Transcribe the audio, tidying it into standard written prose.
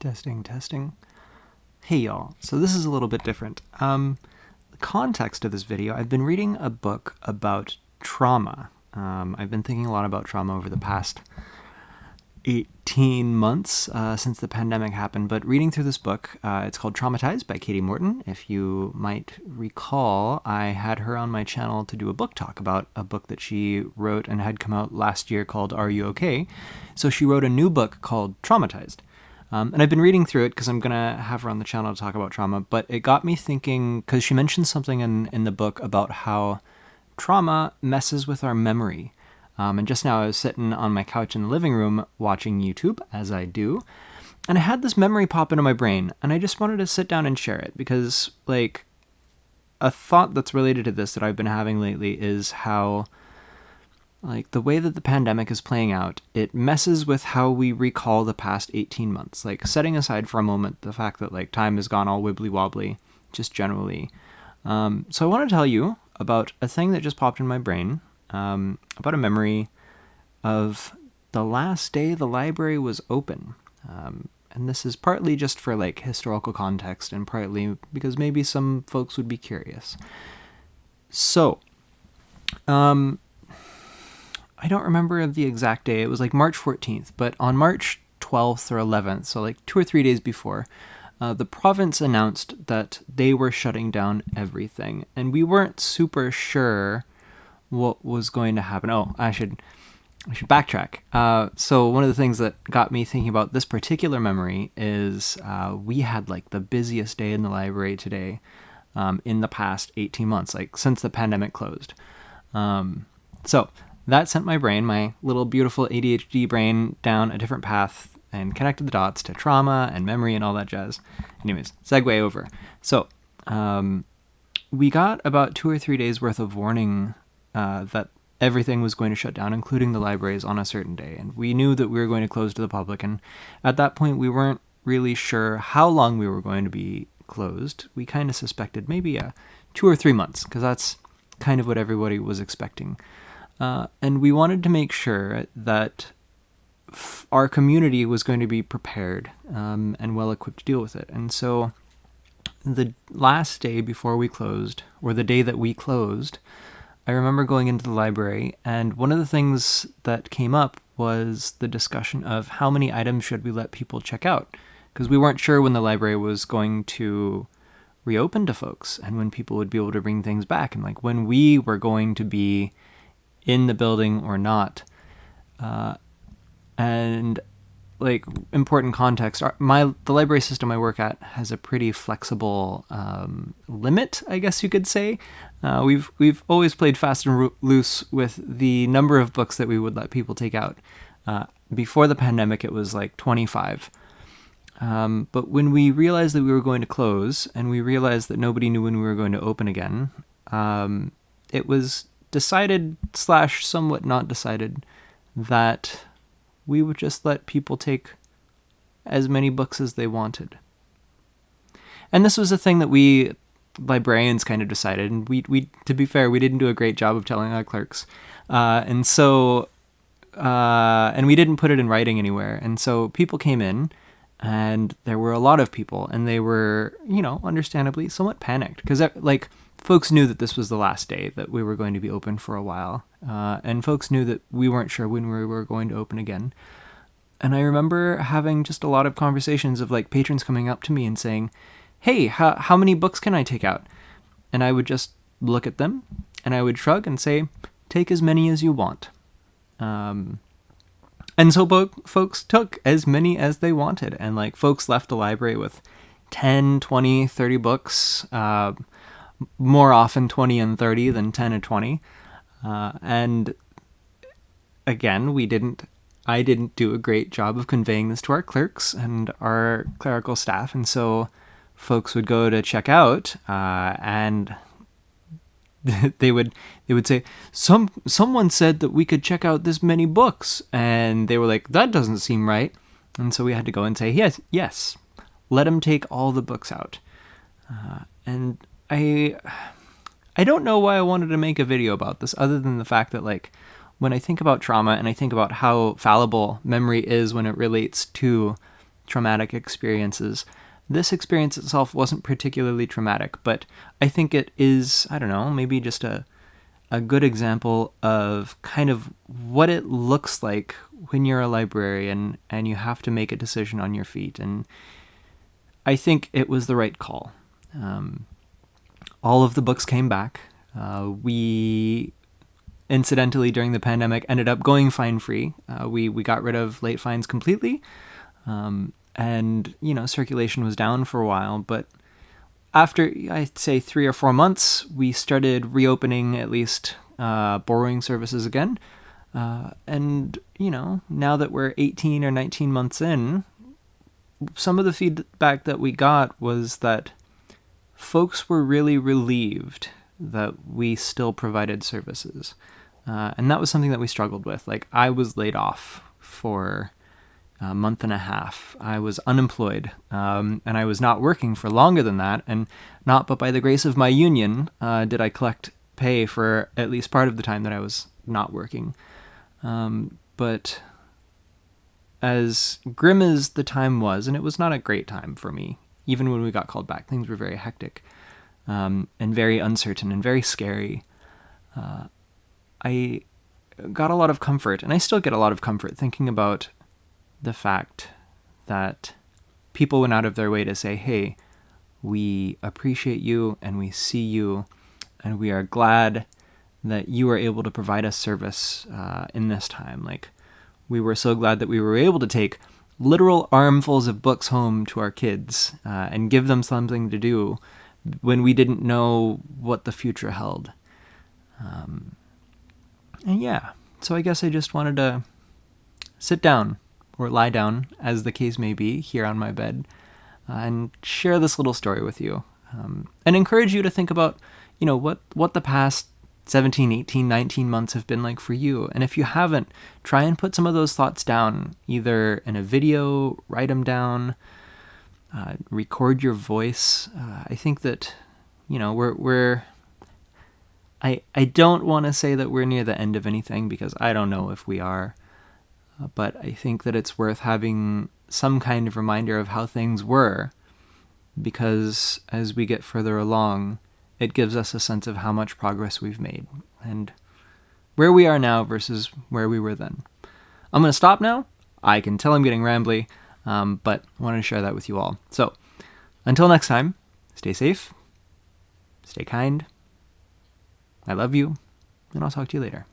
Testing, testing. Hey y'all, so this is a little bit different. The context of this video, I've been reading a book about trauma. I've been thinking a lot about trauma over the past 18 months since the pandemic happened, but reading through this book, it's called Traumatized by Katie Morton. If you might recall, I had her on my channel to do a book talk about a book that she wrote and had come out last year called Are You Okay? So she wrote a new book called Traumatized. And I've been reading through it because I'm going to have her on the channel to talk about trauma, but it got me thinking, because she mentioned something in the book about how trauma messes with our memory. And just now I was sitting on my couch in the living room watching YouTube, as I do, and I had this memory pop into my brain, and I just wanted to sit down and share it, because, like, a thought that's related to this that I've been having lately is how, like, the way that the pandemic is playing out, it messes with how we recall the past 18 months. Like, setting aside for a moment the fact that, like, time has gone all wibbly-wobbly, just generally. So I want to tell you about a thing that just popped in my brain, about a memory of the last day the library was open. And this is partly just for, like, historical context, and partly because maybe some folks would be curious. So, I don't remember the exact day. It was like March 14th, but on March 12th or 11th, so like 2 or 3 days before, the province announced that they were shutting down everything, and we weren't super sure what was going to happen. Oh, I should backtrack. So one of the things that got me thinking about this particular memory is we had like the busiest day in the library today in the past 18 months, like since the pandemic closed. So that sent my brain, my little beautiful ADHD brain, down a different path and connected the dots to trauma and memory and all that jazz. Anyways, segue over. So we got about 2 or 3 days worth of warning that everything was going to shut down, including the libraries, on a certain day. And we knew that we were going to close to the public. And at that point, we weren't really sure how long we were going to be closed. We kind of suspected maybe 2 or 3 months, because that's kind of what everybody was expecting. And we wanted to make sure that our community was going to be prepared and well-equipped to deal with it. And so the last day before we closed, or the day that we closed, I remember going into the library, and one of the things that came up was the discussion of how many items should we let people check out, because we weren't sure when the library was going to reopen to folks and when people would be able to bring things back, and like when we were going to be in the building or not. And like, important context, the library system I work at has a pretty flexible limit, I guess you could say. We've always played fast and loose with the number of books that we would let people take out. Before the pandemic, it was like 25. But when we realized that we were going to close, and we realized that nobody knew when we were going to open again, it was decided / somewhat not decided that we would just let people take as many books as they wanted. And this was a thing that we librarians kind of decided, and we to be fair, we didn't do a great job of telling our clerks. And we didn't put it in writing anywhere. And so people came in, and there were a lot of people, and they were, understandably somewhat panicked, because like, folks knew that this was the last day that we were going to be open for a while, and folks knew that we weren't sure when we were going to open again. And I remember having just a lot of conversations of like patrons coming up to me and saying, "Hey, how many books can I take out?" And I would just look at them, and I would shrug and say, "Take as many as you want." And so folks took as many as they wanted, and like, folks left the library with 10, 20, 30 books, more often 20 and 30 than 10 and 20. And again, I didn't do a great job of conveying this to our clerks and our clerical staff. And so folks would go to check out, and they would say, someone said that we could check out this many books. And they were like, that doesn't seem right. And so we had to go and say, yes, let them take all the books out. And I don't know why I wanted to make a video about this, other than the fact that, like, when I think about trauma and I think about how fallible memory is when it relates to traumatic experiences. This experience itself wasn't particularly traumatic, but I think it is, I don't know, maybe just a good example of kind of what it looks like when you're a librarian and you have to make a decision on your feet. And I think it was the right call. All of the books came back. We incidentally, during the pandemic, ended up going fine-free. We got rid of late fines completely. And, circulation was down for a while. But after, I'd say, 3 or 4 months, we started reopening at least borrowing services again. And, now that we're 18 or 19 months in, some of the feedback that we got was that folks were really relieved that we still provided services. And that was something that we struggled with. Like, I was laid off for a month and a half. I was unemployed, and I was not working for longer than that. And not but by the grace of my union did I collect pay for at least part of the time that I was not working. But as grim as the time was, and it was not a great time for me, even when we got called back, things were very hectic and very uncertain and very scary. I got a lot of comfort, and I still get a lot of comfort thinking about the fact that people went out of their way to say, hey, we appreciate you and we see you, and we are glad that you were able to provide us service in this time. Like, we were so glad that we were able to take literal armfuls of books home to our kids and give them something to do when we didn't know what the future held. And yeah, so I guess I just wanted to sit down or lie down, as the case may be, here on my bed and share this little story with you and encourage you to think about, what the past 17, 18, 19 months have been like for you. And if you haven't, try and put some of those thoughts down, either in a video, write them down, record your voice. I think that, I don't want to say that we're near the end of anything, because I don't know if we are. But I think that it's worth having some kind of reminder of how things were, because as we get further along, it gives us a sense of how much progress we've made and where we are now versus where we were then. I'm going to stop now. I can tell I'm getting rambly, but I wanted to share that with you all. So until next time, stay safe, stay kind. I love you, and I'll talk to you later.